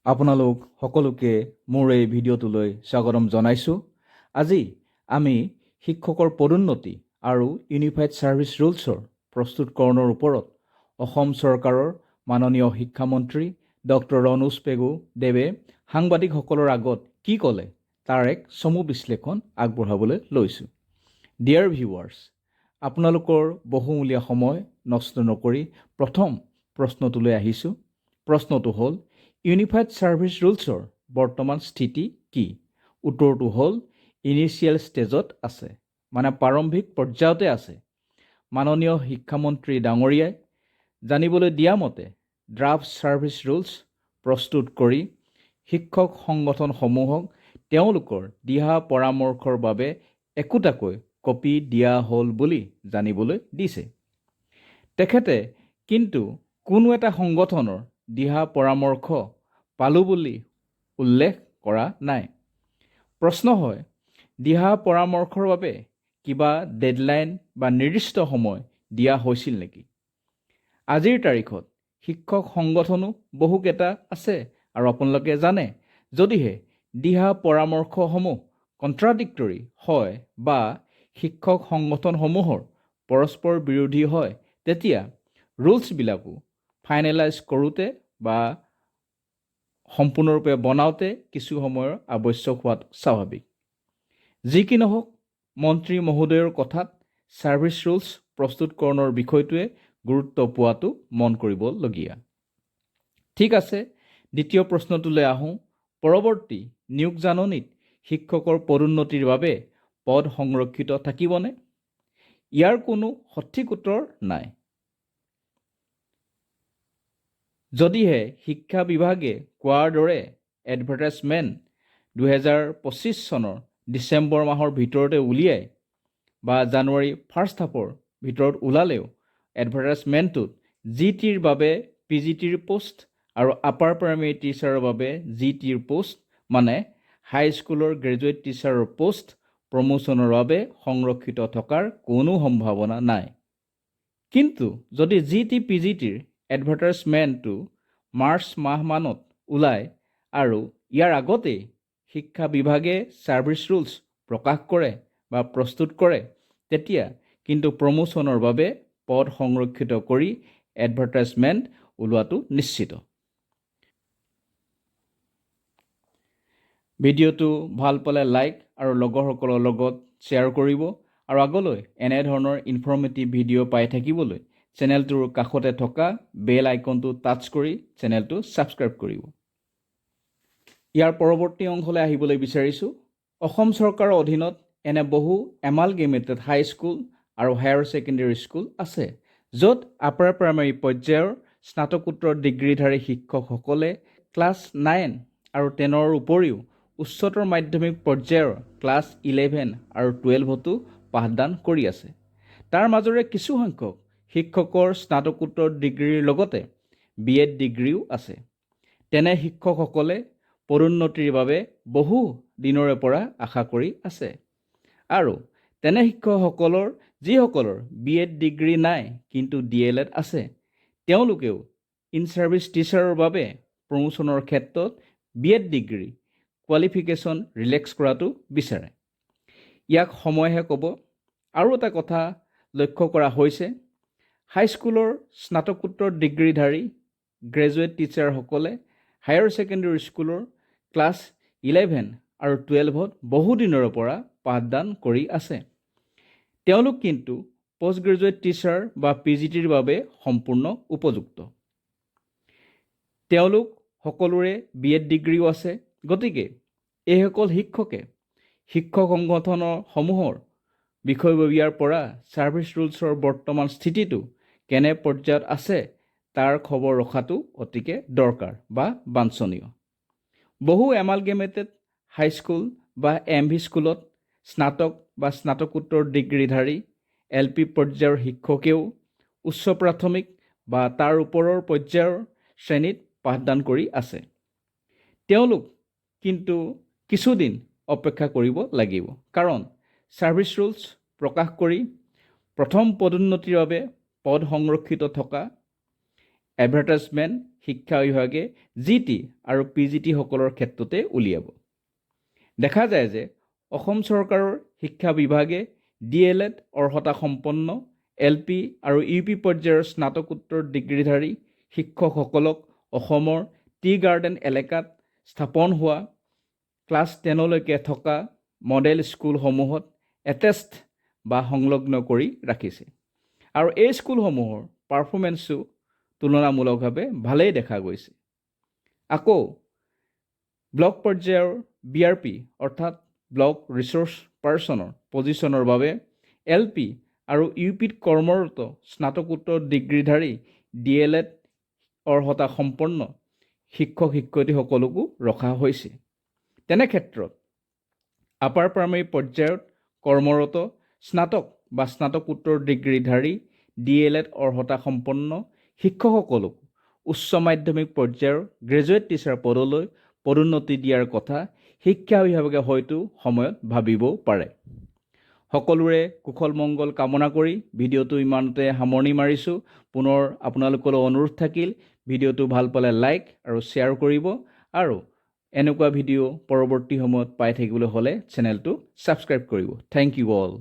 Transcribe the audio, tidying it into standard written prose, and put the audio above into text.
আপোনালোক সকলোকে মোৰ এই ভিডিঅ'টোলৈ স্বাগতম জনাইছোঁ। আজি আমি শিক্ষকৰ পদোন্নতি আৰু ইউনিফাইড ছাৰ্ভিচ ৰুলছৰ প্ৰস্তুতকৰণৰ ওপৰত অসম চৰকাৰৰ মাননীয় শিক্ষামন্ত্ৰী ডক্টৰ ৰণোজ পেগু দেৱে সাংবাদিকসকলৰ আগত কি ক'লে তাৰ এক চমু বিশ্লেষণ আগবঢ়াবলৈ লৈছোঁ। ডিয়াৰ ভিউৱাৰ্ছ, আপোনালোকৰ বহুমূলীয়া সময় নষ্ট নকৰি প্ৰথম প্ৰশ্নটোলৈ আহিছোঁ। প্ৰশ্নটো হ'ল, ইউনিফাইড ছাৰ্ভিচ ৰুলছৰ বৰ্তমান স্থিতি কি? উত্তৰটো হ'ল ইনিচিয়েল ষ্টেজত আছে, মানে প্ৰাৰম্ভিক পৰ্যায়তে আছে। মাননীয় শিক্ষামন্ত্ৰী ডাঙৰীয়াই জানিবলৈ দিয়া মতে ড্ৰাফ্ট ছাৰ্ভিচ ৰুলছ প্ৰস্তুত কৰি শিক্ষক সংগঠনসমূহক তেওঁলোকৰ দিহা পৰামৰ্শৰ বাবে একোটাকৈ কপি দিয়া হ'ল বুলি জানিবলৈ দিছে। তেখেতে কিন্তু কোনো এটা সংগঠনৰ দিহা পৰামৰ্শ পালোঁ বুলি উল্লেখ কৰা নাই। প্ৰশ্ন হয়, দিহা পৰামৰ্শৰ বাবে কিবা ডেডলাইন বা নিৰ্দিষ্ট সময় দিয়া হৈছিল নেকি? আজিৰ তাৰিখত শিক্ষক সংগঠনো বহুকেইটা আছে আৰু আপোনালোকে জানে, যদিহে দিহা পৰামৰ্শসমূহ কণ্ট্ৰাডিক্টৰী হয় বা শিক্ষক সংগঠনসমূহৰ পৰস্পৰ বিৰোধী হয়, তেতিয়া ৰুলছবিলাকো ফাইনেলাইজ কৰোঁতে বা সম্পূৰ্ণৰূপে বনাওঁতে কিছু সময়ৰ আৱশ্যক হোৱাটো স্বাভাৱিক। যি কি নহওক, মন্ত্ৰী মহোদয়ৰ কথাত ছাৰ্ভিচ ৰুলছ প্ৰস্তুতকৰণৰ বিষয়টোৱে গুৰুত্ব পোৱাটো মন কৰিবলগীয়া। ঠিক আছে, দ্বিতীয় প্ৰশ্নটোলৈ আহোঁ। পৰৱৰ্তী নিয়োগ জাননীত শিক্ষকৰ পদোন্নতিৰ বাবে পদ সংৰক্ষিত থাকিবনে? ইয়াৰ কোনো সঠিক উত্তৰ নাই। যদিহে শিক্ষা বিভাগে কোৱাৰ দৰে এডভাৰটাইজমেণ্ট 2025 চনৰ ডিচেম্বৰ মাহৰ ভিতৰতে উলিয়াই বা জানুৱাৰী ফাৰ্ষ্ট হাফৰ ভিতৰত ওলালেও এডভাৰটাইজমেণ্টটোত GTৰ বাবে PGTৰ পোষ্ট আৰু আপাৰ প্ৰাইমেৰী টিচাৰৰ বাবে GTৰ পোষ্ট, মানে হাইস্কুলৰ গ্ৰেজুৱেট টিচাৰৰ পোষ্ট প্ৰমোশ্যনৰ বাবে সংৰক্ষিত থকাৰ কোনো সম্ভাৱনা নাই। কিন্তু যদি GT PGTৰ এডভাৰটাইজমেণ্টটো মাৰ্চ মাহমানত ওলায় আৰু ইয়াৰ আগতেই শিক্ষা বিভাগে ছাৰ্ভিচ ৰুলছ প্ৰকাশ কৰে বা প্ৰস্তুত কৰে, তেতিয়া কিন্তু প্ৰমোশ্যনৰ বাবে পদ সংৰক্ষিত কৰি এডভাৰটাইজমেণ্ট ওলোৱাটো নিশ্চিত। ভিডিঅ'টো ভাল পালে লাইক আৰু লগৰসকলৰ লগত শ্বেয়াৰ কৰিব আৰু আগলৈ এনেধৰণৰ ইনফৰ্মেটিভ ভিডিঅ' পাই থাকিবলৈ চেনেলটোৰ কাষতে থকা বেল আইকনটো টাচ কৰি চেনেলটো ছাবস্ক্ৰাইব কৰিব। ইয়াৰ পৰৱৰ্তী অংশলৈ আহিবলৈ বিচাৰিছোঁ। অসম চৰকাৰৰ অধীনত এনে বহু এমালগেমেটেড হাইস্কুল আৰু হায়াৰ ছেকেণ্ডেৰী স্কুল আছে, য'ত আপাৰ প্ৰাইমেৰী পৰ্যায়ৰ স্নাতকোত্তৰ ডিগ্ৰীধাৰী শিক্ষকসকলে ক্লাছ 9 আৰু 10ৰ উপৰিও উচ্চতৰ মাধ্যমিক পৰ্যায়ৰ ক্লাছ 11 আৰু 12তো পাঠদান কৰি আছে। তাৰ মাজৰে কিছু সংখ্যক শিক্ষকৰ স্নাতকোত্তৰ ডিগ্ৰীৰ লগতে BEd ডিগ্ৰীও আছে। তেনে শিক্ষকসকলে পদোন্নতিৰ বাবে বহু দিনৰে পৰা আশা কৰি আছে আৰু তেনে শিক্ষকসকলৰ যিসকলৰ BEd ডিগ্ৰী নাই কিন্তু DLED আছে, তেওঁলোকেও ইন ছাৰ্ভিচ টিচাৰৰ বাবে প্ৰমোশ্যনৰ ক্ষেত্ৰত BEd ডিগ্ৰী কোৱালিফিকেশ্যন ৰিলেক্স কৰাটো বিচাৰে। ইয়াক সময়হে ক'ব। আৰু এটা কথা লক্ষ্য কৰা হৈছে, হাইস্কুলৰ স্নাতকোত্তৰ ডিগ্ৰীধাৰী গ্ৰেজুৱেট টিচাৰসকলে হায়াৰ ছেকেণ্ডেৰী স্কুলৰ ক্লাছ 11 আৰু 12ত বহুদিনৰ পৰা পাঠদান কৰি আছে। তেওঁলোক কিন্তু পষ্ট গ্ৰেজুৱেট টিচাৰ বা PGTৰ বাবে সম্পূৰ্ণ উপযুক্ত। তেওঁলোক সকলোৰে BEd ডিগ্ৰীও আছে। গতিকে এইসকল শিক্ষকে শিক্ষক সংগঠনসমূহৰ বিষয়ববীয়াৰ পৰা ছাৰ্ভিচ ৰুলছৰ বৰ্তমান স্থিতিটো কেনে পৰ্যায়ত আছে তাৰ খবৰ ৰখাটো অতিকে দৰকাৰ বা বাঞ্ছনীয়। বহু এমালগেমেটেড হাইস্কুল বা MV স্কুলত স্নাতক বা স্নাতকোত্তৰ ডিগ্ৰীধাৰী LP পৰ্যায়ৰ শিক্ষকেও উচ্চ প্ৰাথমিক বা তাৰ ওপৰৰ পৰ্যায়ৰ শ্ৰেণীত পাঠদান কৰি আছে। তেওঁলোক কিন্তু কিছুদিন অপেক্ষা কৰিব লাগিব, কাৰণ ছাৰ্ভিচ ৰুলছ প্ৰকাশ কৰি প্ৰথম পদোন্নতিৰ বাবে পদ সংৰক্ষিত থকা এডভাৰটাইজমেণ্ট শিক্ষা বিভাগে GT আৰু PGT সকলৰ ক্ষেত্ৰতে উলিয়াব। দেখা যায় যে অসম চৰকাৰৰ শিক্ষা বিভাগে DLED অৰ্হতা সম্পন্ন LP আৰু UP পৰ্যায়ৰ স্নাতকোত্তৰ ডিগ্ৰীধাৰী শিক্ষকসকলক অসমৰ টি গাৰ্ডেন এলেকাত স্থাপন হোৱা ক্লাছ 10লৈকে থকা মডেল স্কুলসমূহত এটেষ্ট বা সংলগ্ন কৰি ৰাখিছে। আৰু এই স্কুলসমূহৰ পাৰফৰ্মেঞ্চো তুলনামূলকভাৱে ভালেই দেখা গৈছে। আকৌ ব্লক পৰ্যায়ৰ BRP অৰ্থাৎ ব্লক ৰিচোৰ্চ পাৰ্চনৰ পজিশ্যনৰ বাবে LP আৰু UPত কৰ্মৰত স্নাতকোত্তৰ ডিগ্ৰীধাৰী DLED অৰ্হতা সম্পন্ন শিক্ষক শিক্ষয়িত্ৰীসকলকো ৰখা হৈছে। তেনে ক্ষেত্ৰত আপাৰ প্ৰাইমেৰী পৰ্যায়ত কৰ্মৰত স্নাতক বা স্নাতকোত্তৰ ডিগ্ৰীধাৰী DLED অৰ্হতা সম্পন্ন শিক্ষকসকলক উচ্চ মাধ্যমিক পৰ্যায়ৰ গ্ৰেজুৱেট টিচাৰ পদলৈ পদোন্নতি দিয়াৰ কথা শিক্ষা বিভাগে হয়তো সময়ত ভাবিবও পাৰে। সকলোৰে কুশল মংগল কামনা কৰি ভিডিঅ'টো ইমানতে সামৰণি মাৰিছোঁ। পুনৰ আপোনালোকলৈ অনুৰোধ থাকিল, ভিডিঅ'টো ভাল পালে লাইক আৰু শ্বেয়াৰ কৰিব আৰু এনেকুৱা ভিডিঅ' পৰৱৰ্তী সময়ত পাই থাকিবলৈ হ'লে চেনেলটো ছাবস্ক্ৰাইব কৰিব। Thank you all.